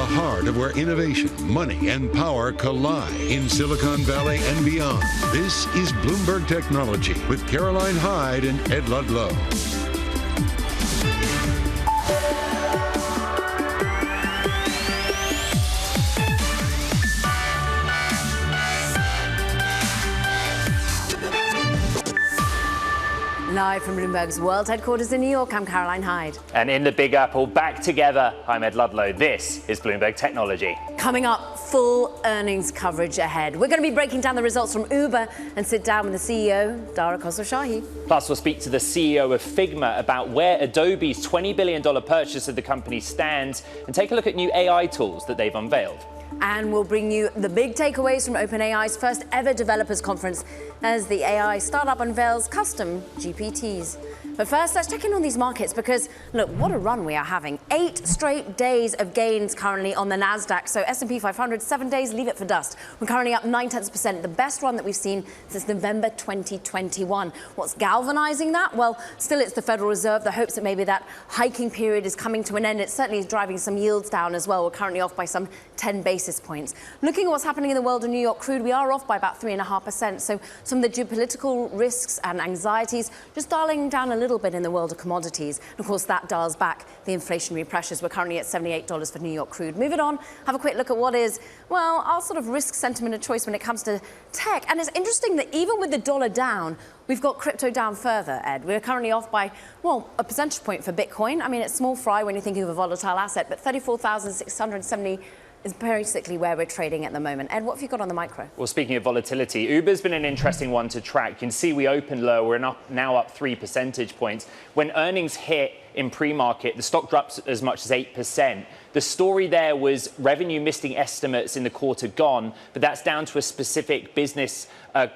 the heart of where innovation, money, and power collide in Silicon Valley and beyond. This is Bloomberg Technology with Caroline Hyde and Ed Ludlow. Live from Bloomberg's World Headquarters in New York, I'm Caroline Hyde. And in the Big Apple, back together, I'm Ed Ludlow. This is Bloomberg Technology. Coming up, full earnings coverage ahead. We're going to be breaking down the results from Uber and sit down with the CEO, Dara Khosrowshahi. Plus, we'll speak to the CEO of Figma about where Adobe's $20 billion purchase of the company stands and take a look at new AI tools that they've unveiled. And we'll bring you the big takeaways from OpenAI's first ever developers conference as the AI startup unveils custom GPTs. But first, let's check in on these markets because, look, what a run we are having. 8 straight days of gains currently on the NASDAQ. So S&P 500, 7 days, leave it for dust. We're currently up 0.9%, the best run that we've seen since November 2021. What's galvanizing that? Well, still it's the Federal Reserve. The hopes that maybe that hiking period is coming to an end. It certainly is driving some yields down as well. We're currently off by some 10 basis points. Looking at what's happening in the world of New York crude, we are off by about 3.5%. So some of the geopolitical risks and anxieties just dialing down a little bit in the world of commodities. And of course, that dials back the inflationary pressures. We're currently at $78 for New York crude. Moving on, have a quick look at what is, well, our sort of risk sentiment of choice when it comes to tech. And it's interesting that even with the dollar down, we've got crypto down further, Ed. We're currently off by, well, a percentage point for Bitcoin. I mean, it's small fry when you're thinking of a volatile asset, but 34,670 is basically where we're trading at the moment. Ed, what have you got on the micro? Well, speaking of volatility, Uber's been an interesting one to track. You can see we opened low. We're now up 3 percentage points. When earnings hit in pre-market, the stock drops as much as 8%. The story there was revenue missing estimates in the quarter gone, but that's down to a specific business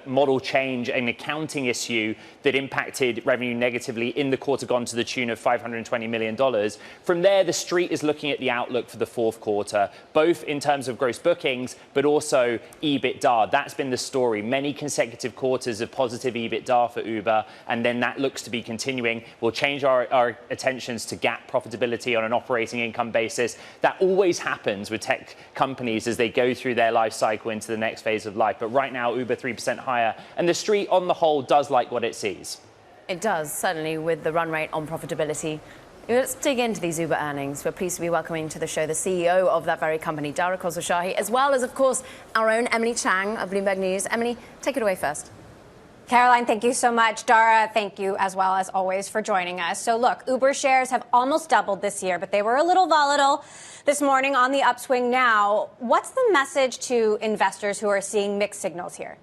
model change and accounting issue that impacted revenue negatively in the quarter gone to the tune of $520 million. From there, the street is looking at the outlook for the fourth quarter, both in terms of gross bookings, but also EBITDA. That's been the story. Many consecutive quarters of positive EBITDA for Uber, and then that looks to be continuing. We'll change our attentions to GAAP profitability on an operating income basis. That always happens with tech companies as they go through their life cycle into the next phase of life. But right now, Uber 3% higher, and the street on the whole does like what it sees. It does, certainly with the run rate on profitability. Let's dig into these Uber earnings. We're pleased to be welcoming to the show the CEO of that very company, Dara Khosrowshahi, as well as, of course, our own Emily Chang of Bloomberg News. Emily, take it away first. Caroline, thank you so much. Dara, thank you as well as always for joining us. So look, Uber shares have almost doubled this year, but they were a little volatile this morning on the upswing now. What's the message to investors who are seeing mixed signals here?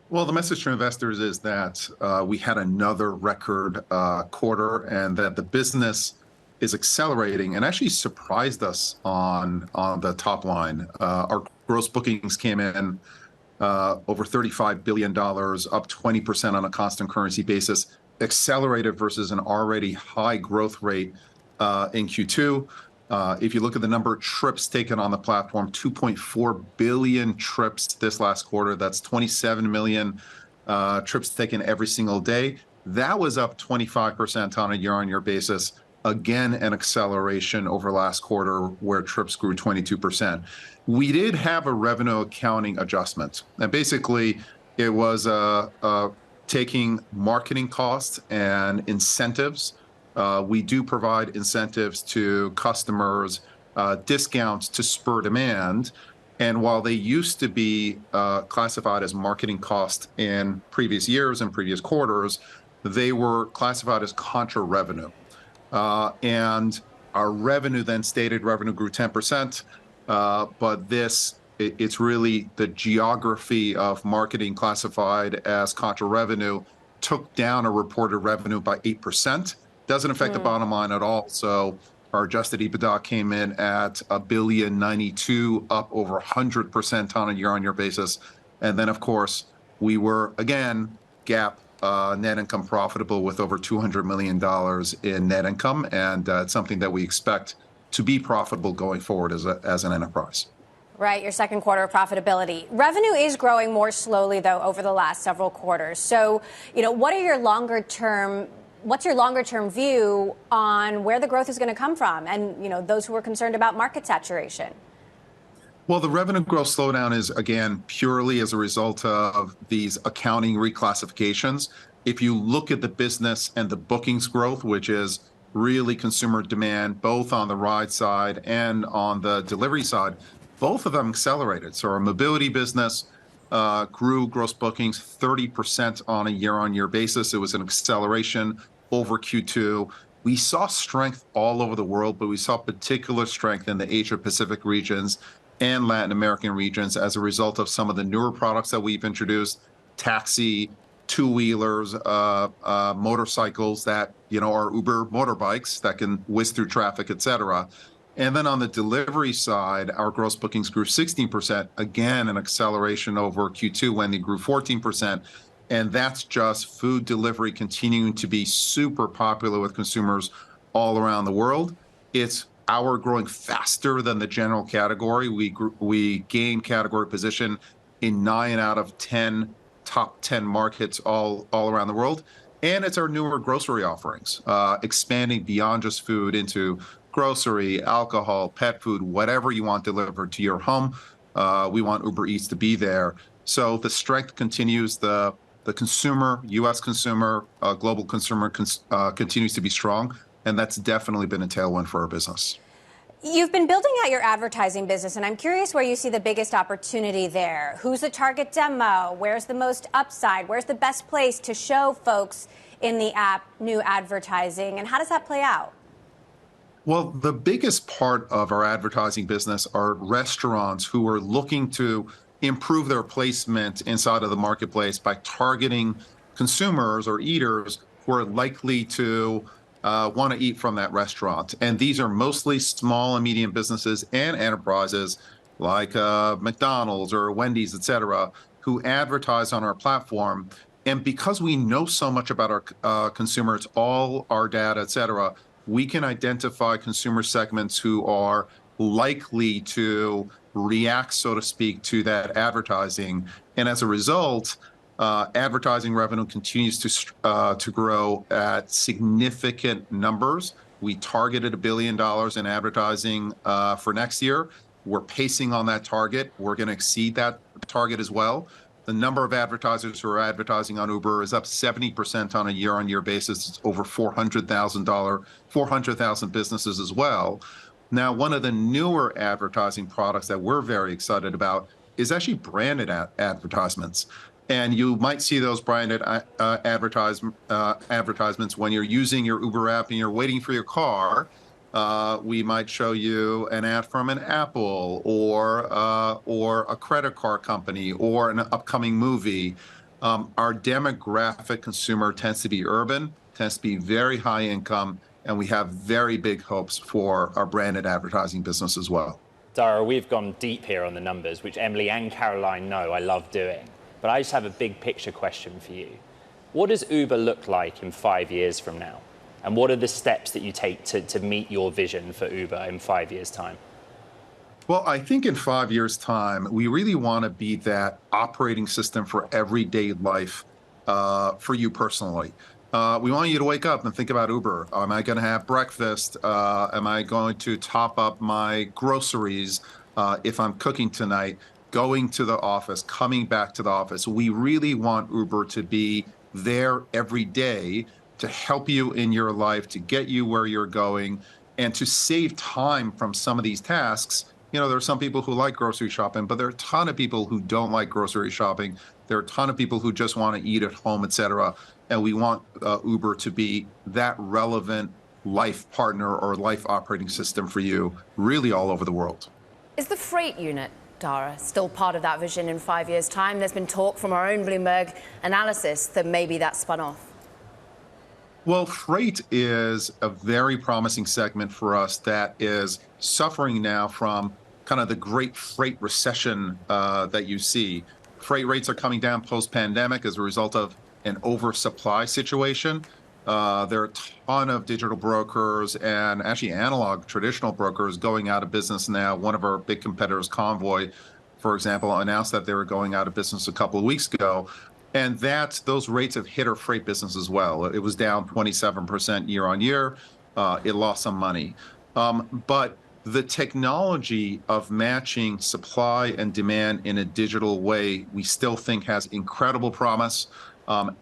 Well, the message to investors is that we had another record quarter and that the business is accelerating and actually surprised us on the top line. Our gross bookings came in over $35 billion, up 20% on a constant currency basis, accelerated versus an already high growth rate in Q2. If you look at the number of trips taken on the platform, 2.4 billion trips this last quarter. That's 27 million trips taken every single day. That was up 25% on a year-on-year basis. Again, an acceleration over last quarter where trips grew 22%. We did have a revenue accounting adjustment. And basically, it was taking marketing costs and incentives. We do provide incentives to customers, discounts to spur demand. And while they used to be classified as marketing costs in previous years and previous quarters, they were classified as contra revenue. And our revenue then stated revenue grew 10%. But it's really the geography of marketing classified as contra revenue took down a reported revenue by 8%. Doesn't affect the bottom line at all. So our adjusted EBITDA came in at $1.092 billion, up over 100% on a year-on-year basis. And then, of course, we were, again, GAAP net income profitable with over $200 million in net income. And it's something that we expect to be profitable going forward as an enterprise. Right, your second quarter of profitability. Revenue is growing more slowly, though, over the last several quarters. So, what are your longer-term what's your longer term view on where the growth is going to come from? And, those who are concerned about market saturation. Well, the revenue growth slowdown is, again, purely as a result of these accounting reclassifications. If you look at the business and the bookings growth, which is really consumer demand, both on the ride side and on the delivery side, both of them accelerated. So our mobility business grew gross bookings 30% on a year-on-year basis. It was an acceleration over Q2. We saw strength all over the world, but we saw particular strength in the Asia-Pacific regions and Latin American regions as a result of some of the newer products that we've introduced, taxi, two-wheelers, motorcycles that, are Uber motorbikes that can whiz through traffic, et cetera. And then on the delivery side, our gross bookings grew 16%, again, an acceleration over Q2 when they grew 14%. And that's just food delivery continuing to be super popular with consumers all around the world. It's our growing faster than the general category. We gained category position in 9 out of 10 top 10 markets all around the world. And it's our newer grocery offerings, expanding beyond just food into grocery, alcohol, pet food, whatever you want delivered to your home. We want Uber Eats to be there. So the strength continues. The consumer, U.S. consumer, global consumer continues to be strong. And that's definitely been a tailwind for our business. You've been building out your advertising business, and I'm curious where you see the biggest opportunity there. Who's the target demo? Where's the most upside? Where's the best place to show folks in the app new advertising? And how does that play out? Well, the biggest part of our advertising business are restaurants who are looking to improve their placement inside of the marketplace by targeting consumers or eaters who are likely to want to eat from that restaurant. And these are mostly small and medium businesses and enterprises like McDonald's or Wendy's, et cetera, who advertise on our platform. And because we know so much about our consumers, all our data, et cetera, we can identify consumer segments who are likely to react, so to speak, to that advertising. And as a result, advertising revenue continues to grow at significant numbers. We targeted $1 billion in advertising for next year. We're pacing on that target. We're going to exceed that target as well. The number of advertisers who are advertising on Uber is up 70% on a year-on-year basis. It's over 400,000 businesses as well. Now, one of the newer advertising products that we're very excited about is actually branded advertisements. And you might see those branded advertisements when you're using your Uber app and you're waiting for your car. We might show you an ad from an Apple or a credit card company or an upcoming movie. Our demographic consumer tends to be urban, tends to be very high income, and we have very big hopes for our branded advertising business as well. Dara, we've gone deep here on the numbers, which Emily and Caroline know I love doing. But I just have a big picture question for you. What does Uber look like in 5 years from now? And what are the steps that you take to meet your vision for Uber in 5 years' time? Well, I think in 5 years' time, we really want to be that operating system for everyday life for you personally. We want you to wake up and think about Uber. Am I going to have breakfast? Am I going to top up my groceries if I'm cooking tonight? Going to the office, coming back to the office. We really want Uber to be there every day to help you in your life, to get you where you're going, and to save time from some of these tasks. There are some people who like grocery shopping, but there are a ton of people who don't like grocery shopping. There are a ton of people who just want to eat at home, et cetera. And we want Uber to be that relevant life partner or life operating system for you, really all over the world. Is the freight unit, Dara, still part of that vision in 5 years' time? There's been talk from our own Bloomberg analysis that maybe that's spun off. Well, freight is a very promising segment for us that is suffering now from kind of the great freight recession that you see. Freight rates are coming down post-pandemic as a result of an oversupply situation. There are a ton of digital brokers and actually analog traditional brokers going out of business now. One of our big competitors, Convoy, for example, announced that they were going out of business a couple of weeks ago. And those rates have hit our freight business as well. It was down 27% year on year. It lost some money. But the technology of matching supply and demand in a digital way, we still think has incredible promise.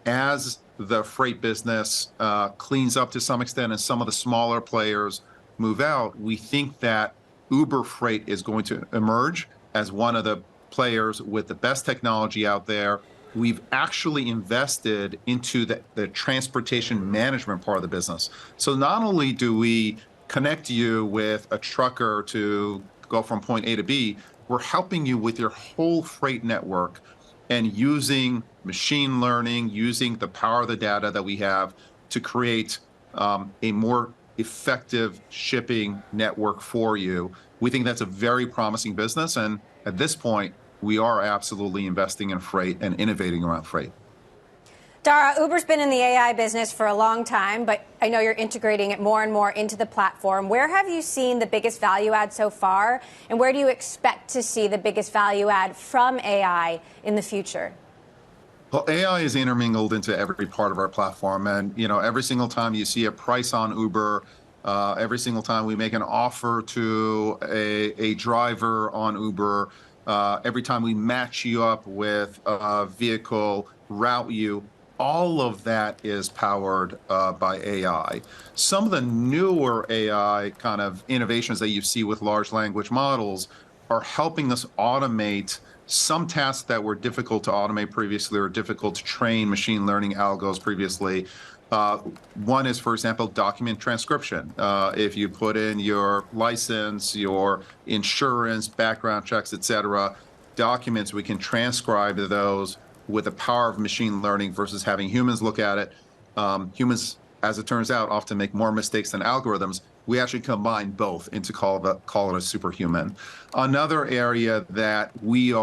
As the freight business cleans up to some extent and some of the smaller players move out, we think that Uber Freight is going to emerge as one of the players with the best technology out there. We've actually invested into the transportation management part of the business. So not only do we connect you with a trucker to go from point A to B, we're helping you with your whole freight network and using machine learning, using the power of the data that we have to create a more effective shipping network for you. We think that's a very promising business. And at this point, we are absolutely investing in freight and innovating around freight. Dara, Uber's been in the AI business for a long time, but I know you're integrating it more and more into the platform. Where have you seen the biggest value add so far? And where do you expect to see the biggest value add from AI in the future? Well, AI is intermingled into every part of our platform. And, every single time you see a price on Uber, every single time we make an offer to a driver on Uber, every time we match you up with a vehicle, route you, all of that is powered by AI. Some of the newer AI kind of innovations that you see with large language models are helping us automate some tasks that were difficult to automate previously or difficult to train machine learning algos previously. One is, for example, document transcription. If you put in your license, your insurance, background checks, et cetera, documents, we can transcribe those with the power of machine learning versus having humans look at it. Humans, as it turns out, often make more mistakes than algorithms. We actually combine both into call it a superhuman. Another area that we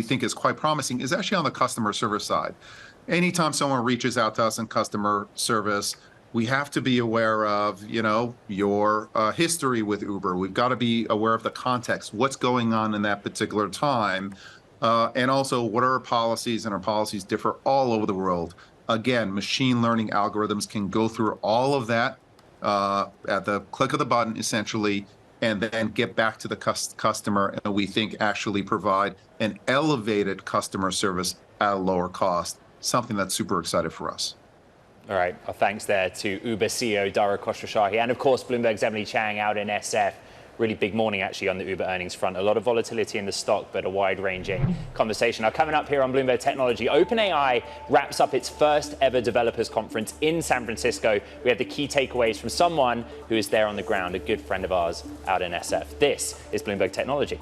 think is quite promising is actually on the customer service side. Anytime someone reaches out to us in customer service, we have to be aware of, your history with Uber. We've got to be aware of the context, what's going on in that particular time, and also what are our policies, and our policies differ all over the world. Again, machine learning algorithms can go through all of that at the click of the button, essentially, and then get back to the customer, and we think actually provide an elevated customer service at a lower cost, something that's super excited for us. All right, well, thanks there to Uber CEO Dara Khosrowshahi, and of course Bloomberg's Emily Chang out in SF. Really big morning actually on the Uber earnings front. A lot of volatility in the stock, but a wide-ranging conversation. Now, coming up here on Bloomberg Technology, OpenAI wraps up its first ever developers conference in San Francisco. We have the key takeaways from someone who is there on the ground, a good friend of ours out in SF. This is Bloomberg Technology.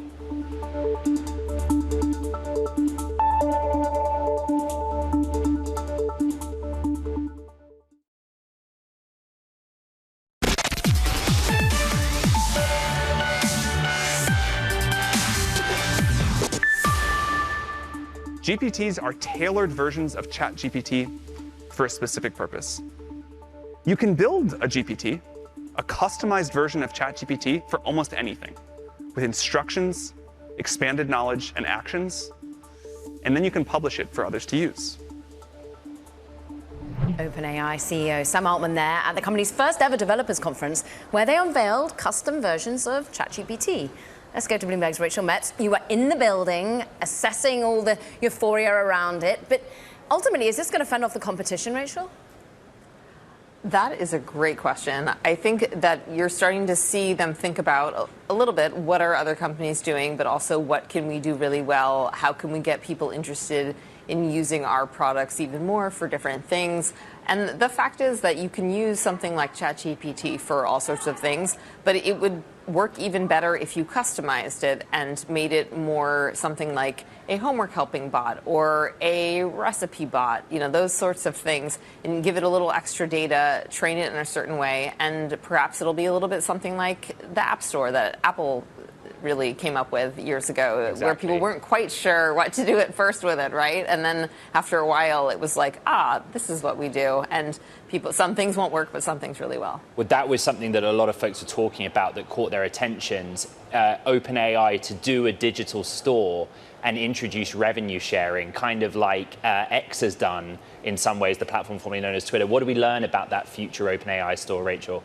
GPTs are tailored versions of ChatGPT for a specific purpose. You can build a GPT, a customized version of ChatGPT for almost anything, with instructions, expanded knowledge, and actions, and then you can publish it for others to use. OpenAI CEO Sam Altman there at the company's first ever developers conference, where they unveiled custom versions of ChatGPT. Let's go to Bloomberg's Rachel Metz. You were in the building, assessing all the euphoria around it. But ultimately, is this going to fend off the competition, Rachel? That is a great question. I think that you're starting to see them think about a little bit what are other companies doing, but also what can we do really well? How can we get people interested in using our products even more for different things? And the fact is that you can use something like ChatGPT for all sorts of things, but it would work even better if you customized it and made it more something like a homework helping bot or a recipe bot, those sorts of things, and give it a little extra data, train it in a certain way, and perhaps it'll be a little bit something like the App Store that Apple really came up with years ago, Exactly. where people weren't quite sure what to do at first with it, right? And then after a while, it was like, this is what we do. And some things won't work, but some things really will. Well, that was something that a lot of folks were talking about that caught their attentions. OpenAI to do a digital store and introduce revenue sharing, kind of like X has done in some ways, the platform formerly known as Twitter. What do we learn about that future OpenAI store, Rachel?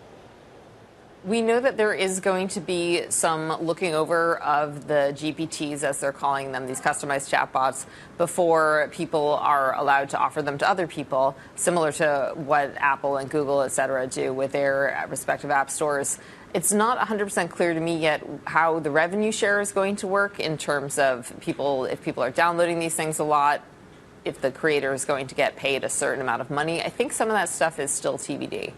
We know that there is going to be some looking over of the GPTs, as they're calling them, these customized chatbots, before people are allowed to offer them to other people, similar to what Apple and Google, et cetera, do with their respective app stores. It's not 100% clear to me yet how the revenue share is going to work in terms of if people are downloading these things a lot, if the creator is going to get paid a certain amount of money. I think some of that stuff is still TBD.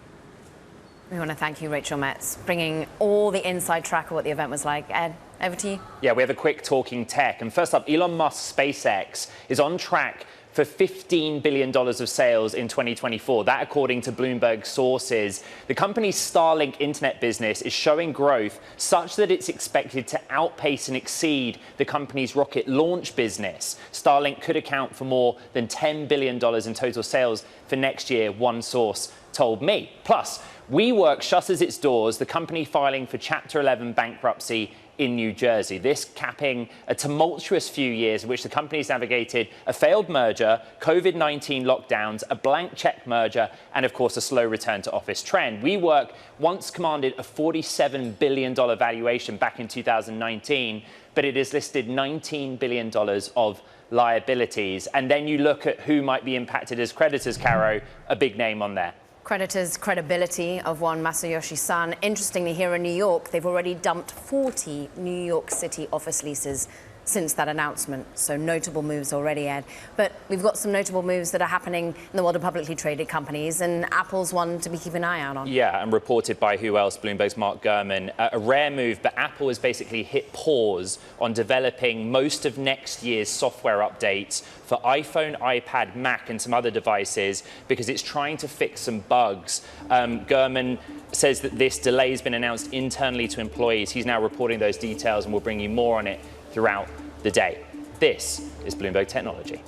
We want to thank you, Rachel Metz, bringing all the inside track of what the event was like. Ed, over to you. Yeah, we have a quick talking tech. And first up, Elon Musk's SpaceX is on track for $15 billion of sales in 2024. That, according to Bloomberg sources. The company's Starlink internet business is showing growth such that it's expected to outpace and exceed the company's rocket launch business. Starlink could account for more than $10 billion in total sales for next year, one source told me. Plus, WeWork shutters its doors, the company filing for Chapter 11 bankruptcy in New Jersey. This capping a tumultuous few years in which the company's navigated a failed merger, COVID-19 lockdowns, a blank check merger, and of course a slow return to office trend. WeWork once commanded a $47 billion valuation back in 2019, but it has listed $19 billion of liabilities. And then you look at who might be impacted as creditors, Caro, a big name on there. Creditors' credibility of one Masayoshi Son. Interestingly, here in New York, they've already dumped 40 New York City office leases since that announcement. So notable moves already, Ed. But we've got some notable moves that are happening in the world of publicly traded companies, and Apple's one to be keeping an eye out on. Yeah, and reported by who else? Bloomberg's Mark Gurman. A rare move, but Apple has basically hit pause on developing most of next year's software updates for iPhone, iPad, Mac, and some other devices because it's trying to fix some bugs. Gurman says that this delay has been announced internally to employees. He's now reporting those details, and we'll bring you more on it throughout the day. This is Bloomberg Technology.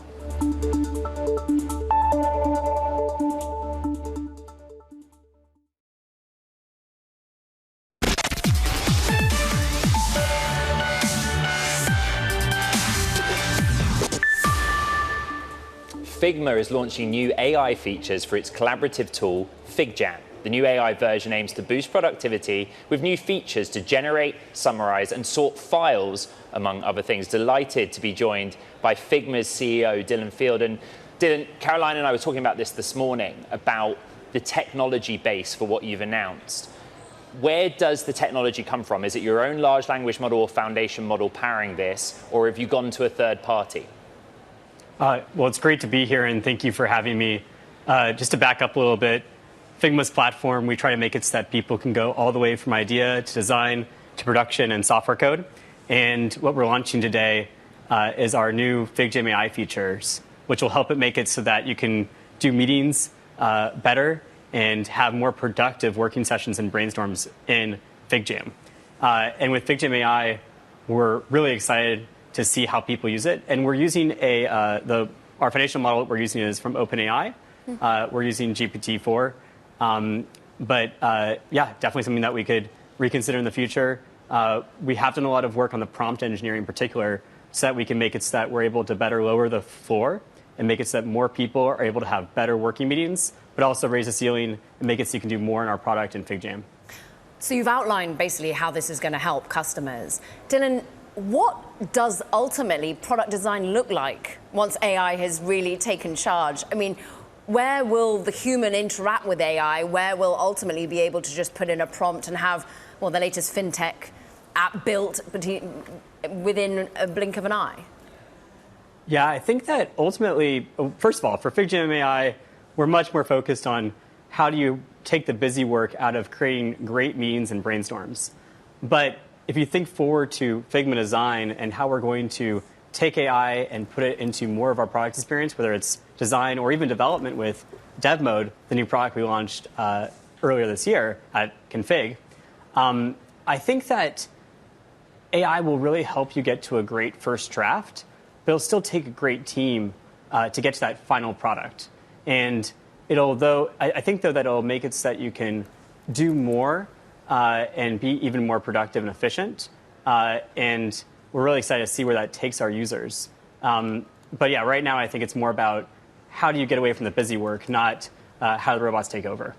Figma is launching new AI features for its collaborative tool, FigJam. The new AI version aims to boost productivity with new features to generate, summarize, and sort files, among other things. Delighted to be joined by Figma's CEO, Dylan Field. And Dylan, Caroline and I were talking about this morning, about the technology base for what you've announced. Where does the technology come from? Is it your own large language model or foundation model powering this, or have you gone to a third party? Well, it's great to be here, and thank you for having me. Just to back up a little bit, Figma's platform, we try to make it so that people can go all the way from idea to design to production and software code. And what we're launching today is our new FigJam AI features, which will help it make it so that you can do meetings better and have more productive working sessions and brainstorms in FigJam. And with FigJam AI, we're really excited to see how people use it. And we're using our foundational model that we're using is from OpenAI. We're using GPT-4. Yeah, definitely something that we could reconsider in the future. We have done a lot of work on the prompt engineering in particular so that we can make it so that we're able to better lower the floor and make it so that more people are able to have better working meetings, but also raise the ceiling and make it so you can do more in our product in FigJam. So you've outlined basically how this is going to help customers. Dylan, what does ultimately product design look like once AI has really taken charge? I mean, where will the human interact with AI? Where will ultimately be able to just put in a prompt and have, well, the latest fintech app built within a blink of an eye? Yeah, I think that ultimately, first of all, for FigJam AI, we're much more focused on how do you take the busy work out of creating great meetings and brainstorms. But if you think forward to Figma design and how we're going to take AI and put it into more of our product experience, whether it's design or even development with Dev Mode, the new product we launched earlier this year at Config, I think that AI will really help you get to a great first draft, but it'll still take a great team to get to that final product. And I think though that it'll make it so that you can do more and be even more productive and efficient. And we're really excited to see where that takes our users. But yeah, right now I think it's more about how do you get away from the busy work, not how the robots take over.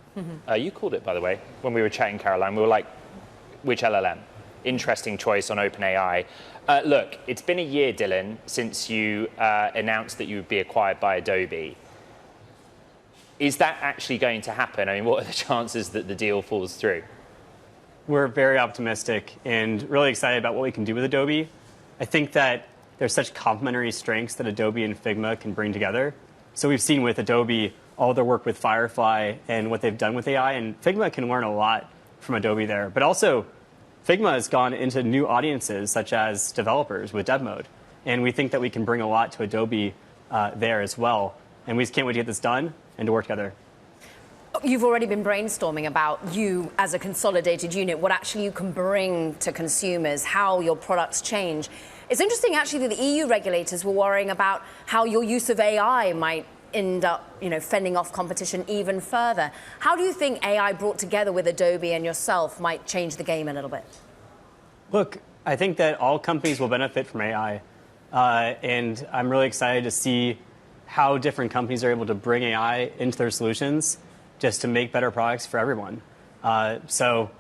You called it, by the way, when we were chatting, Caroline. We were like, which LLM? Interesting choice on OpenAI. Look, it's been a year, Dylan, since you announced that you would be acquired by Adobe. Is that actually going to happen? I mean, what are the chances that the deal falls through? We're very optimistic and really excited about what we can do with Adobe. I think that there's such complementary strengths that Adobe and Figma can bring together. So we've seen with Adobe all their work with Firefly and what they've done with AI, and Figma can learn a lot from Adobe there. But also, Figma has gone into new audiences, such as developers with Dev Mode. And we think that we can bring a lot to Adobe there as well. And we just can't wait to get this done and to work together. You've already been brainstorming about you as a consolidated unit, what actually you can bring to consumers, how your products change. It's interesting, actually, that the EU regulators were worrying about how your use of AI might end up, fending off competition even further. How do you think AI brought together with Adobe and yourself might change the game a little bit? Look, I think that all companies will benefit from AI. And I'm really excited to see how different companies are able to bring AI into their solutions just to make better products for everyone. So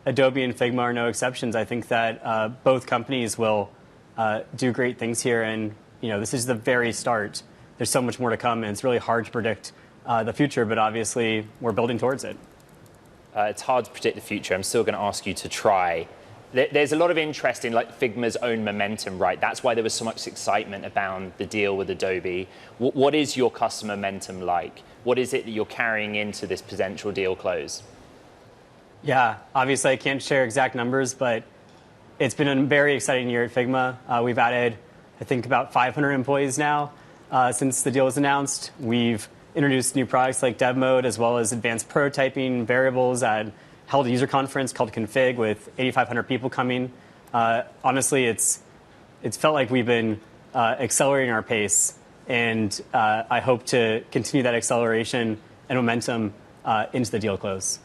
Adobe and Figma are no exceptions. I think that both companies will do great things here. And this is the very start. There's so much more to come, and it's really hard to predict the future, but obviously we're building towards it. It's hard to predict the future. I'm still going to ask you to try. There's a lot of interest in Figma's own momentum, right? That's why there was so much excitement about the deal with Adobe. What is your customer momentum like? What is it that you're carrying into this potential deal close? Yeah, obviously I can't share exact numbers, but it's been a very exciting year at Figma. We've added, I think, about 500 employees now since the deal was announced. We've introduced new products like Dev Mode, as well as advanced prototyping, variables, and held a user conference called Config with 8,500 people coming. Honestly, it's felt like we've been accelerating our pace, and I hope to continue that acceleration and momentum into the deal close.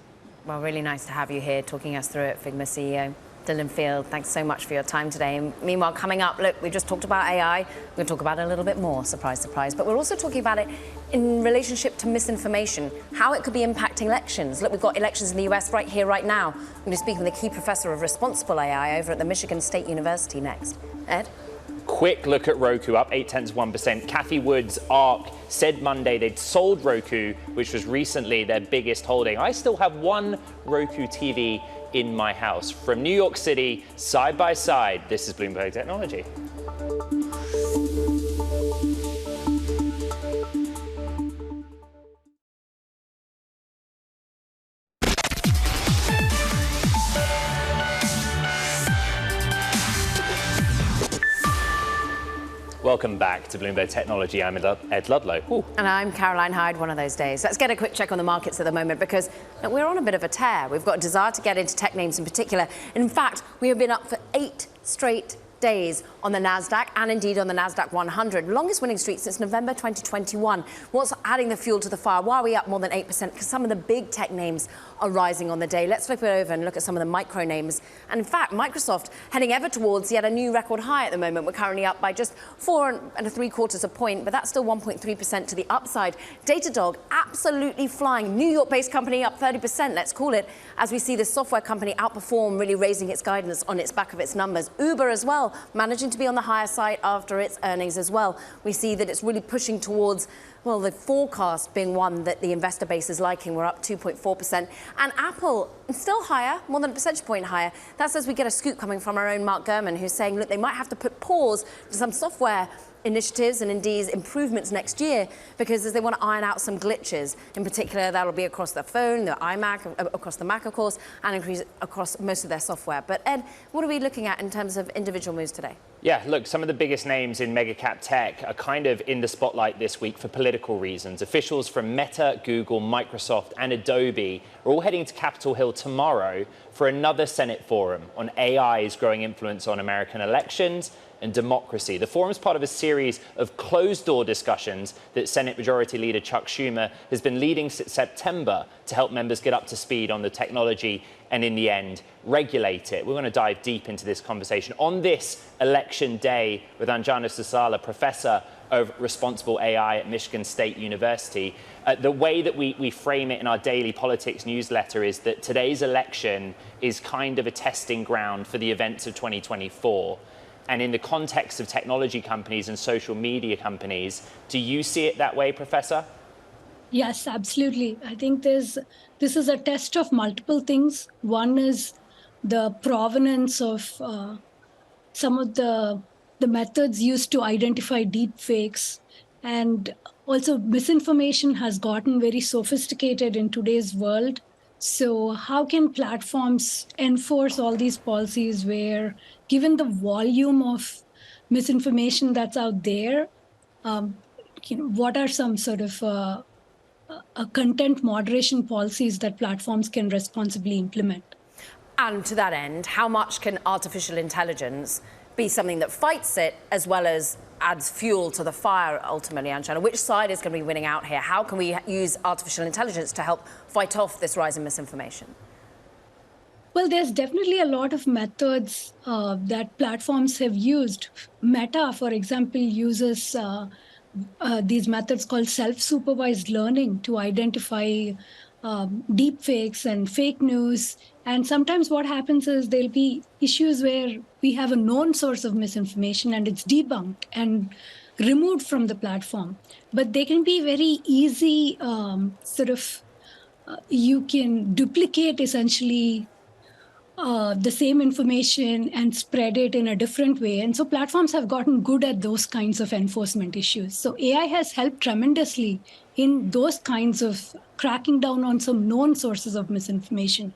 Well, really nice to have you here talking us through it, Figma CEO. Dylan Field, thanks so much for your time today. And meanwhile, coming up, look, we just talked about AI. We're going to talk about it a little bit more, surprise, surprise. But we're also talking about it in relationship to misinformation, how it could be impacting elections. Look, we've got elections in the US right here, right now. I'm going to speak with a key professor of responsible AI over at the Michigan State University next. Ed? Quick look at Roku, up 0.8%. Cathie Wood's ARK said Monday they'd sold Roku, which was recently their biggest holding. I still have one Roku TV in my house. From New York City, side by side, this is Bloomberg Technology. Welcome back to Bloomberg Technology. I'm Ed Ludlow. Ooh. And I'm Caroline Hyde, one of those days. Let's get a quick check on the markets at the moment, because we're on a bit of a tear. We've got a desire to get into tech names in particular. In fact, we have been up for 8 straight days on the NASDAQ and indeed on the NASDAQ 100. Longest winning streak since November 2021. What's adding the fuel to the fire? Why are we up more than 8%? Because some of the big tech names are rising on the day. Let's flip it over and look at some of the micro names. And in fact, Microsoft heading ever towards yet a new record high at the moment. We're currently up by just 4.75 point, but that's still 1.3% to the upside. Datadog absolutely flying. New York-based company up 30%, let's call it, as we see the software company outperform, really raising its guidance on its back of its numbers. Uber as well, managing to be on the higher side after its earnings as well. We see that it's really pushing towards, well, the forecast being one that the investor base is liking. We're up 2.4%. And Apple, still higher, more than a percentage point higher. That's as we get a scoop coming from our own Mark Gurman, who's saying, look, they might have to put pause to some software initiatives and indeed improvements next year, because as they want to iron out some glitches. In particular, that'll be across the phone, the iMac, across the Mac, of course, and increase across most of their software. But Ed, what are we looking at in terms of individual moves today? Yeah, look, some of the biggest names in mega cap tech are kind of in the spotlight this week for political reasons. Officials from Meta, Google, Microsoft, and Adobe are all heading to Capitol Hill tomorrow for another Senate forum on AI's growing influence on American elections and democracy. The forum is part of a series of closed-door discussions that Senate Majority Leader Chuck Schumer has been leading since September to help members get up to speed on the technology and, in the end, regulate it. We're going to dive deep into this conversation on this election day with Anjana Susala, professor of responsible AI at Michigan State University. The way that we frame it in our daily politics newsletter is that today's election is kind of a testing ground for the events of 2024. And in the context of technology companies and social media companies, do you see it that way, Professor? Yes, absolutely. I think this is a test of multiple things. One is the provenance of some of the methods used to identify deep fakes. And also misinformation has gotten very sophisticated in today's world. So how can platforms enforce all these policies where, given the volume of misinformation that's out there, what are some sort of content moderation policies that platforms can responsibly implement? And to that end, how much can artificial intelligence be something that fights it as well as adds fuel to the fire ultimately, Anjana? Which side is going to be winning out here? How can we use artificial intelligence to help fight off this rise in misinformation? Well, there's definitely a lot of methods that platforms have used. Meta, for example, uses these methods called self-supervised learning to identify deep fakes and fake news. And sometimes what happens is there'll be issues where we have a known source of misinformation and it's debunked and removed from the platform. But they can be very easy, you can duplicate essentially the same information and spread it in a different way. And so platforms have gotten good at those kinds of enforcement issues. So AI has helped tremendously in those kinds of cracking down on some known sources of misinformation.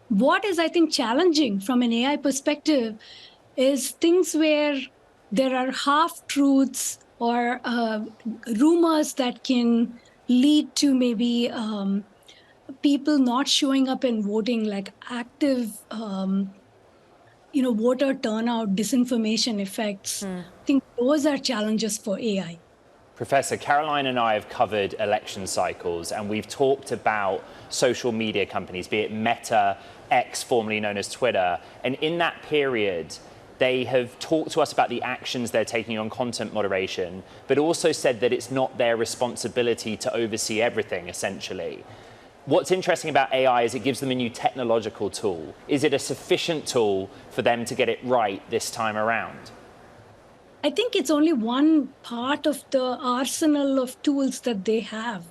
What is, I think, challenging from an AI perspective is things where there are half-truths or rumors that can lead to maybe people not showing up and voting, like active, voter turnout, disinformation effects. I think those are challenges for AI. Professor, Caroline and I have covered election cycles, and we've talked about social media companies, be it Meta, X, formerly known as Twitter. And in that period, they have talked to us about the actions they're taking on content moderation, but also said that it's not their responsibility to oversee everything, essentially. What's interesting about AI is it gives them a new technological tool. Is it a sufficient tool for them to get it right this time around? I think it's only one part of the arsenal of tools that they have.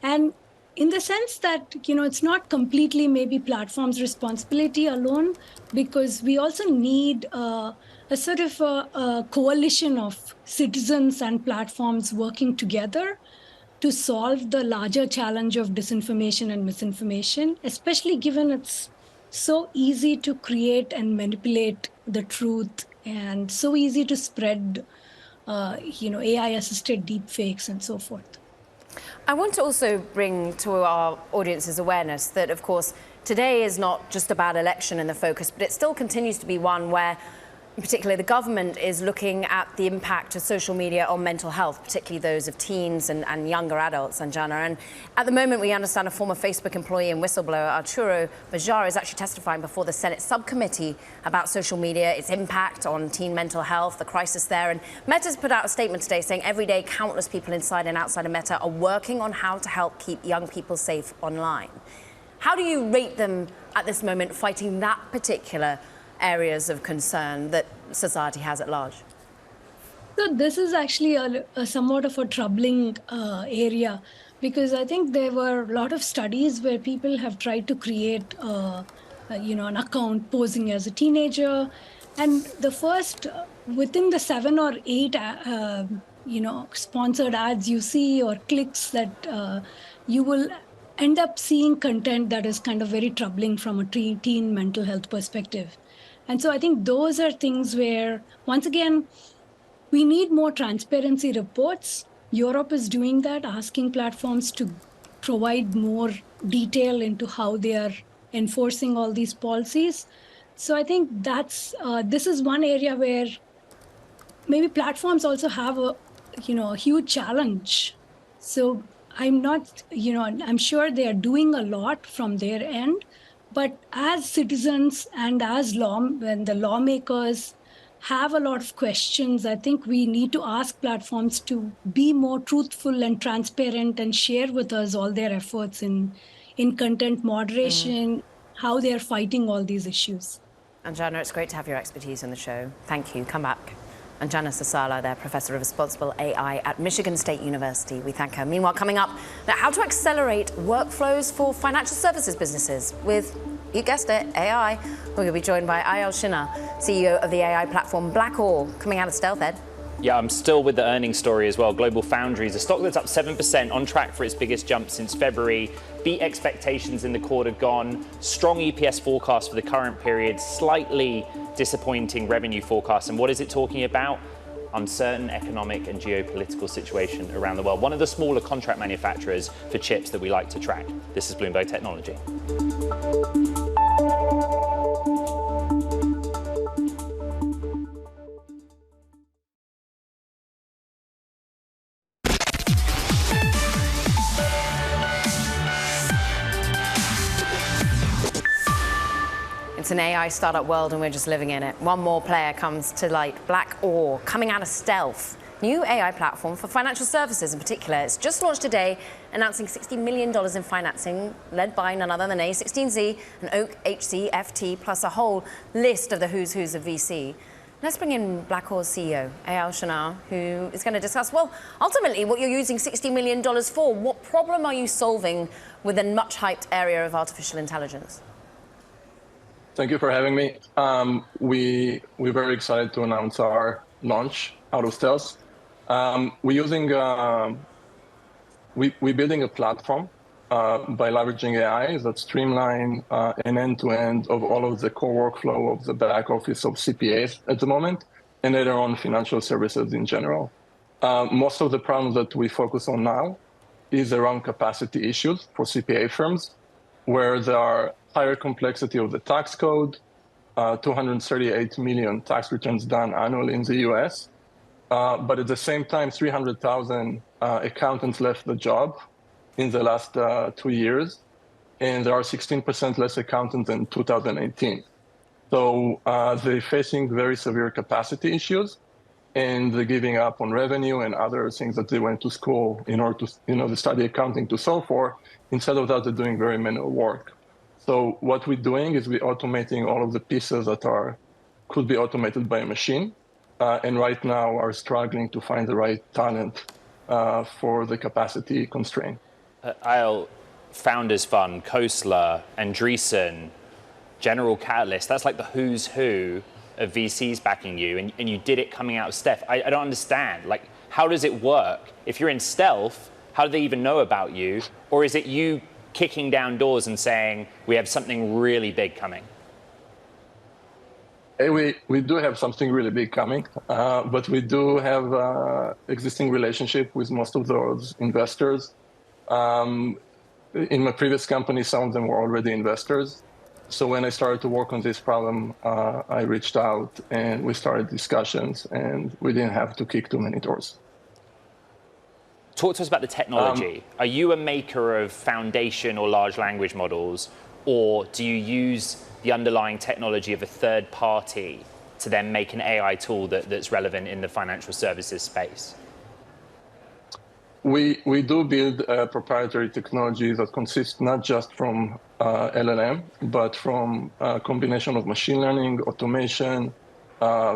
And in the sense that, it's not completely maybe platforms' responsibility alone, because we also need a sort of a coalition of citizens and platforms working together to solve the larger challenge of disinformation and misinformation, especially given it's so easy to create and manipulate the truth and so easy to spread, AI-assisted deepfakes and so forth. I want to also bring to our audience's awareness that, of course, today is not just about election in the focus, but it still continues to be one where particularly the government is looking at the impact of social media on mental health, particularly those of teens and younger adults, Anjana. And at the moment, we understand a former Facebook employee and whistleblower, Arturo Bajar, is actually testifying before the Senate subcommittee about social media, its impact on teen mental health, the crisis there. And Meta's put out a statement today saying every day countless people inside and outside of Meta are working on how to help keep young people safe online. How do you rate them at this moment fighting that particular areas of concern that society has at large? So this is actually a somewhat of a troubling area, because I think there were a lot of studies where people have tried to create, an account posing as a teenager, and the first within the 7 or 8, sponsored ads you see or clicks that you will end up seeing content that is kind of very troubling from a teen mental health perspective. And so I think those are things where, once again, we need more transparency reports. Europe is doing that, asking platforms to provide more detail into how they are enforcing all these policies. So I think this is one area where maybe platforms also have a huge challenge. So I'm sure they are doing a lot from their end, but as citizens and when the lawmakers have a lot of questions, I think we need to ask platforms to be more truthful and transparent and share with us all their efforts in content moderation, how they are fighting all these issues. Anjana, it's great to have your expertise on the show. Thank you. Come back. Anjana Sasala, they're Professor of Responsible AI at Michigan State University. We thank her. Meanwhile, coming up, how to accelerate workflows for financial services businesses with, you guessed it, AI. We're going to be joined by Ayal Shina, CEO of the AI platform Blackall, coming out of stealth, Ed. Yeah, I'm still with the earnings story as well. Global Foundries, a stock that's up 7%, on track for its biggest jump since February. Beat expectations in the quarter gone. Strong EPS forecast for the current period. Slightly disappointing revenue forecast. And what is it talking about? Uncertain economic and geopolitical situation around the world. One of the smaller contract manufacturers for chips that we like to track. This is Bloomberg Technology. It's an AI startup world and we're just living in it. One more player comes to light, Blackall, coming out of stealth. New AI platform for financial services in particular. It's just launched today, announcing $60 million in financing, led by none other than A16Z and Oak HCFT, plus a whole list of the who's who's of VC. Let's bring in Blackall's CEO, Ayal Shina, who is going to discuss, well, ultimately what you're using $60 million for. What problem are you solving with a much hyped area of artificial intelligence? Thank you for having me. We're very excited to announce our launch out of stealth. We're building a platform by leveraging AI that streamline an end-to-end of all of the core workflow of the back office of CPAs at the moment, and later on financial services in general. Most of the problems that we focus on now is around capacity issues for CPA firms, where there are higher complexity of the tax code, 238 million tax returns done annually in the US. But at the same time, 300,000 accountants left the job in the last 2 years. And there are 16% less accountants than 2018. So they're facing very severe capacity issues, and they're giving up on revenue and other things that they went to school in order to study accounting to solve for. Instead of that, they're doing very manual work. So what we're doing is we're automating all of the pieces that could be automated by a machine, and right now are struggling to find the right talent for the capacity constraint. Ayal, Founders Fund, Khosla, Andreessen, General Catalyst, that's like the who's who of VCs backing you, and you did it coming out of stealth. I don't understand. Like, how does it work? If you're in stealth, how do they even know about you? Or is it you kicking down doors and saying, we have something really big coming? We do have something really big coming, but we do have existing relationship with most of those investors. In my previous company, some of them were already investors. So when I started to work on this problem, I reached out and we started discussions, and we didn't have to kick too many doors. Talk to us about the technology. Are you a maker of foundation or large language models, or do you use the underlying technology of a third party to then make an AI tool that's relevant in the financial services space? We do build proprietary technology that consists not just from LLM, but from a combination of machine learning, automation,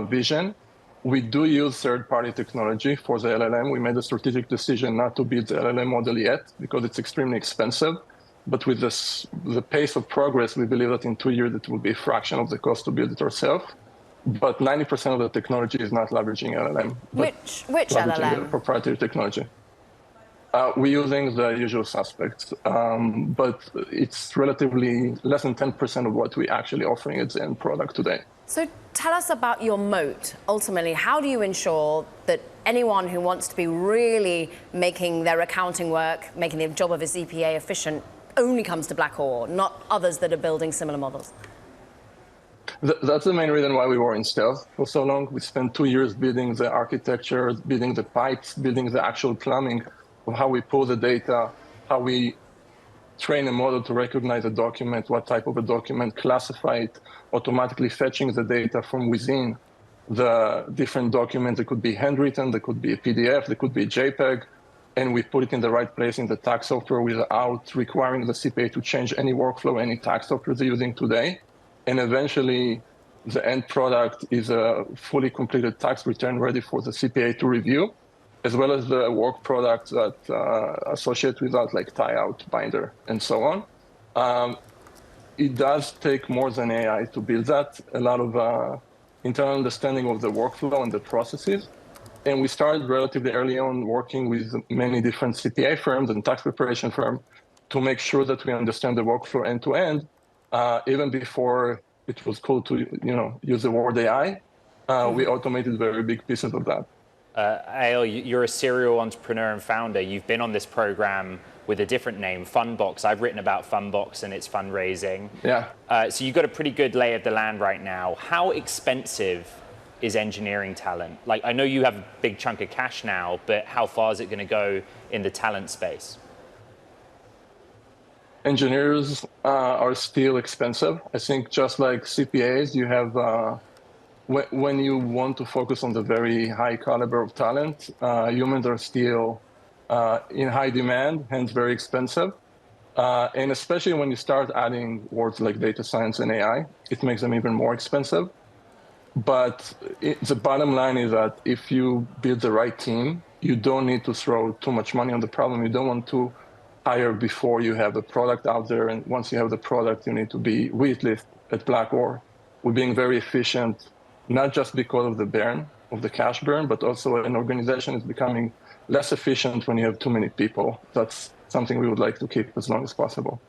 vision. We do use third-party technology for the LLM. We made a strategic decision not to build the LLM model yet because it's extremely expensive. But with the pace of progress, we believe that in 2 years, it will be a fraction of the cost to build it ourselves. But 90% of the technology is not leveraging LLM. Which LLM? Proprietary technology. We're using the usual suspects, but it's relatively less than 10% of what we're actually offering as the end product today. So tell us about your moat. Ultimately, how do you ensure that anyone who wants to be really making their accounting work, making the job of a CPA efficient, only comes to Blackwell, not others that are building similar models? That's the main reason why we were in stealth for so long. We spent 2 years building the architecture, building the pipes, building the actual plumbing of how we pull the data, how we train a model to recognize a document, what type of a document, classify it, automatically fetching the data from within the different documents. It could be handwritten, there could be a PDF, there could be a JPEG, and we put it in the right place in the tax software without requiring the CPA to change any workflow, any tax software they're using today. And eventually, the end product is a fully completed tax return ready for the CPA to review, as well as the work products that associate with that, like tie-out, binder, and so on. It does take more than AI to build that, a lot of internal understanding of the workflow and the processes. And we started relatively early on working with many different CPA firms and tax preparation firms to make sure that we understand the workflow end to end, even before it was cool to use the word AI. We automated very big pieces of that. Eyal, you're a serial entrepreneur and founder. You've been on this program with a different name, Fundbox. I've written about Fundbox and its fundraising. Yeah. So you've got a pretty good lay of the land right now. How expensive is engineering talent? Like, I know you have a big chunk of cash now, but how far is it going to go in the talent space? Engineers are still expensive. I think just like CPAs, you have, when you want to focus on the very high caliber of talent, humans are still in high demand, hence very expensive. And especially when you start adding words like data science and AI, it makes them even more expensive. But the bottom line is that if you build the right team, you don't need to throw too much money on the problem. You don't want to hire before you have the product out there. And once you have the product, you need to be, we at least at Blackwell, we're being very efficient, not just because of the burn, of the cash burn, but also an organization is becoming less efficient when you have too many people. That's something we would like to keep as long as possible.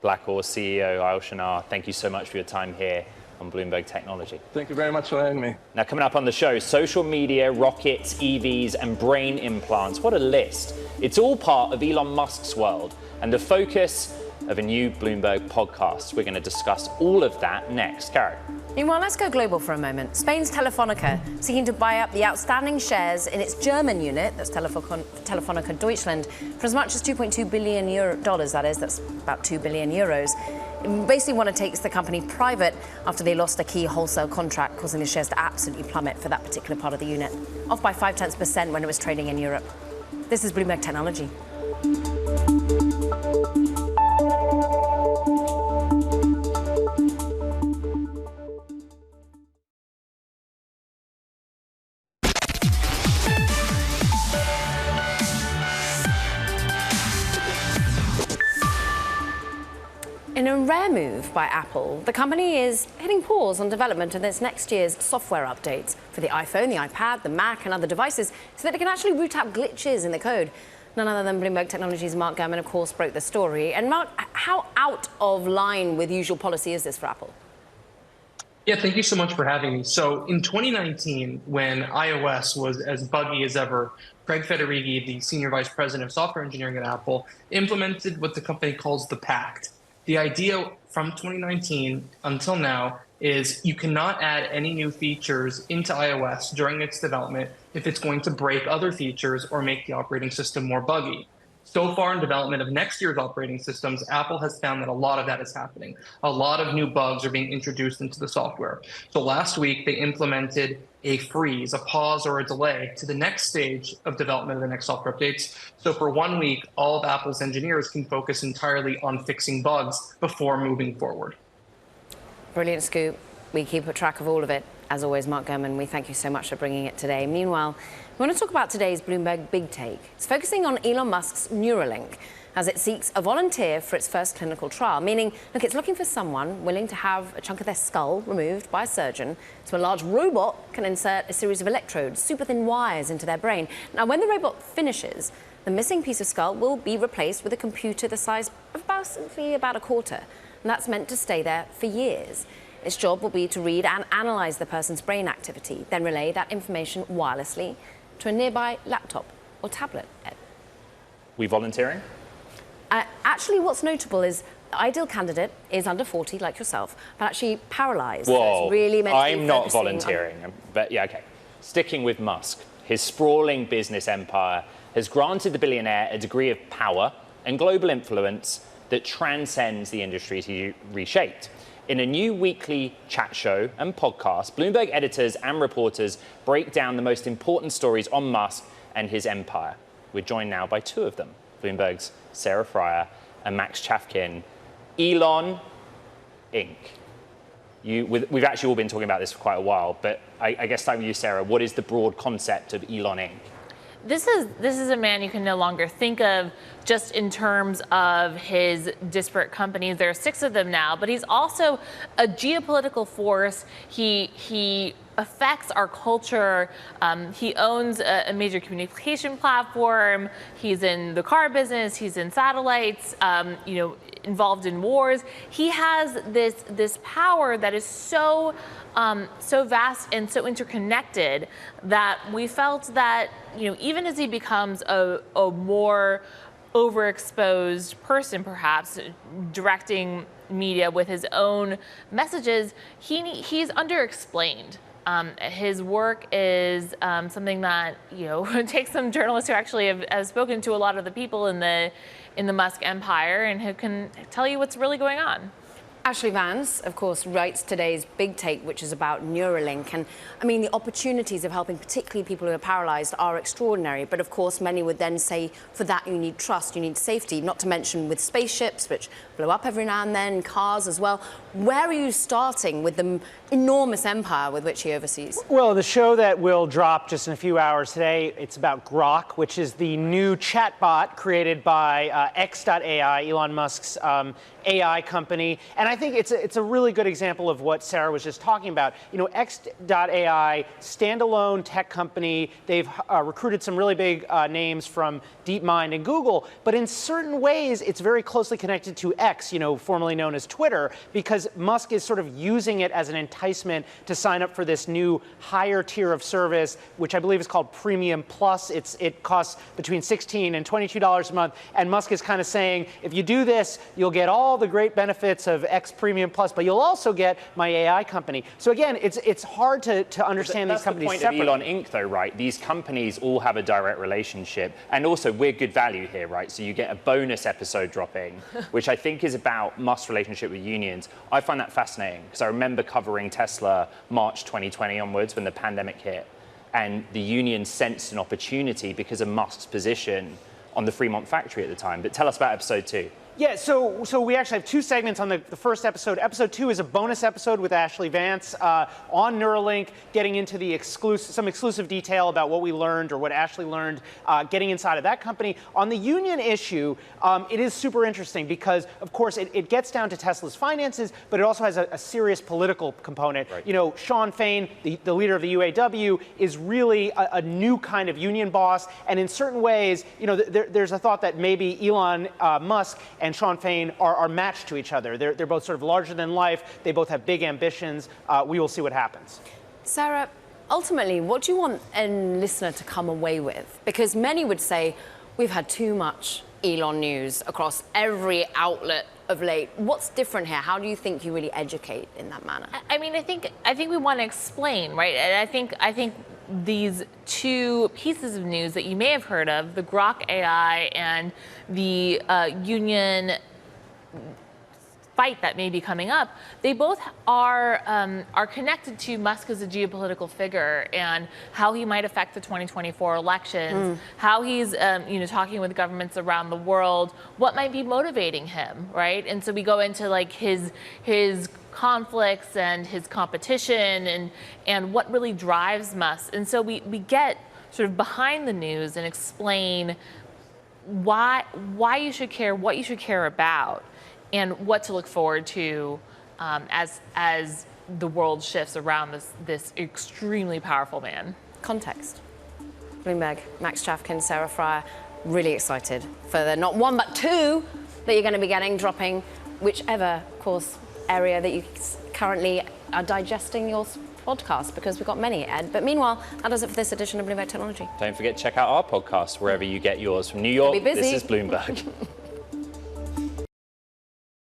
Blackwell CEO Eyal Shinar, thank you so much for your time here on Bloomberg Technology. Thank you very much for having me. Now, coming up on the show, social media, rockets, EVs, and brain implants. What a list. It's all part of Elon Musk's world and the focus of a new Bloomberg podcast. We're going to discuss all of that next. Karen. Meanwhile, let's go global for a moment. Spain's Telefonica seeking to buy up the outstanding shares in its German unit, that's Telefonica Deutschland, for as much as $2.2 billion, that is, that's about 2 billion euros. Basically want to take the company private after they lost a key wholesale contract, causing the shares to absolutely plummet for that particular part of the unit, off by 0.5% when it was trading in Europe. This is Bloomberg Technology. In a rare move by Apple, the company is hitting pause on development of its next year's software updates for the iPhone, the iPad, the Mac, and other devices so that it can actually root out glitches in the code. None other than Bloomberg Technology's Mark Gurman, of course, broke the story. And Mark, how out of line with usual policy is this for Apple? Yeah, thank you so much for having me. So in 2019, when iOS was as buggy as ever, Greg Federighi, the senior vice president of software engineering at Apple, implemented what the company calls the Pact. The idea from 2019 until now is you cannot add any new features into iOS during its development if it's going to break other features or make the operating system more buggy. So far in development of next year's operating systems, Apple has found that a lot of that is happening. A lot of new bugs are being introduced into the software. So last week, they implemented a freeze, a pause, or a delay to the next stage of development of the next software updates. So for 1 week, all of Apple's engineers can focus entirely on fixing bugs before moving forward. Brilliant scoop. We keep a track of all of it. As always, Mark Gurman, we thank you so much for bringing it today. Meanwhile, we want to talk about today's Bloomberg Big Take. It's focusing on Elon Musk's Neuralink. as it seeks a volunteer for its first clinical trial, meaning, look, it's looking for someone willing to have a chunk of their skull removed by a surgeon so a large robot can insert a series of electrodes, super thin wires into their brain. Now, when the robot finishes, the missing piece of skull will be replaced with a computer the size of about a quarter, and that's meant to stay there for years. Its job will be to read and analyze the person's brain activity, then relay that information wirelessly to a nearby laptop or tablet. Ed. We volunteering? Actually, what's notable is the ideal candidate is under 40, like yourself, but actually paralyzed. Whoa, so it's really meant to be I'm not focusing volunteering. But yeah, okay. Sticking with Musk, his sprawling business empire has granted the billionaire a degree of power and global influence that transcends the industries he reshaped. In a new weekly chat show and podcast, Bloomberg editors and reporters break down the most important stories on Musk and his empire. We're joined now by two of them, Bloomberg's Sarah Fryer and Max Chafkin. Elon Inc. We've actually all been talking about this for quite a while, but I guess starting with you, Sarah, what is the broad concept of Elon Inc.? This is a man you can no longer think of just in terms of his disparate companies. There are 6 of them now, but he's also a geopolitical force. He affects our culture. He owns a major communication platform. He's in the car business. He's in satellites. Involved in wars. He has this power that is so vast and so interconnected that we felt that even as he becomes a more overexposed person, perhaps directing media with his own messages, he's underexplained. His work is something that takes some journalists who actually have spoken to a lot of the people in the Musk empire and who can tell you what's really going on. Ashley Vance, of course, writes today's big take, which is about Neuralink. And I mean, the opportunities of helping particularly people who are paralyzed are extraordinary. But of course, many would then say for that you need trust, you need safety, not to mention with spaceships, which blow up every now and then, cars as well. Where are you starting with the enormous empire with which he oversees? Well, the show that will drop just in a few hours today, it's about Grok, which is the new chatbot created by X.AI, Elon Musk's AI company. And I think it's a really good example of what Sarah was just talking about. X.AI, standalone tech company. They've recruited some really big names from DeepMind and Google. But in certain ways, it's very closely connected to X, formerly known as Twitter, because Musk is sort of using it as an enticement to sign up for this new higher tier of service, which I believe is called Premium Plus. It costs between $16 and $22 a month. And Musk is kind of saying, if you do this, you'll get all the great benefits of X Premium Plus, but you'll also get my AI company. So again, it's hard to understand these companies separately. That's the point of Elon Inc., though, right? These companies all have a direct relationship. And also, we're good value here, right? So you get a bonus episode dropping, which I think is about Musk's relationship with unions. I find that fascinating, because I remember covering Tesla March 2020 onwards when the pandemic hit. And the union sensed an opportunity because of Musk's position on the Fremont factory at the time. But tell us about episode 2. Yeah, so we actually have 2 segments on the first episode. Episode 2 is a bonus episode with Ashley Vance on Neuralink, getting into some exclusive detail about what we learned or what Ashley learned, getting inside of that company. On the union issue, it is super interesting because, of course, it gets down to Tesla's finances, but it also has a serious political component. Right. Sean Fain, the leader of the UAW, is really a new kind of union boss. And in certain ways, there's a thought that maybe Elon Musk and Sean Fain are matched to each other. They're both sort of larger than life. They both have big ambitions. We will see what happens. Sarah, ultimately, what do you want a listener to come away with? Because many would say we've had too much Elon news across every outlet of late. What's different here? How do you think you really educate in that manner? I mean, I think we want to explain, right? And I think these 2 pieces of news that you may have heard of, the Grok AI and the union fight that may be coming up, they both are connected to Musk as a geopolitical figure and how he might affect the 2024 elections, how he's talking with governments around the world, what might be motivating him, right? And so we go into like his conflicts and his competition and what really drives Musk. And so we get sort of behind the news and explain why you should care, what you should care about, and what to look forward to as the world shifts around this extremely powerful man. Context. Bloomberg, Max Chafkin, Sarah Fryer, really excited for the not one but two that you're going to be getting, dropping whichever course area that you currently are digesting your podcast, because we've got many, Ed. But meanwhile, that does it for this edition of Bloomberg Technology. Don't forget to check out our podcast wherever you get yours. From New York, Be busy. this is Bloomberg.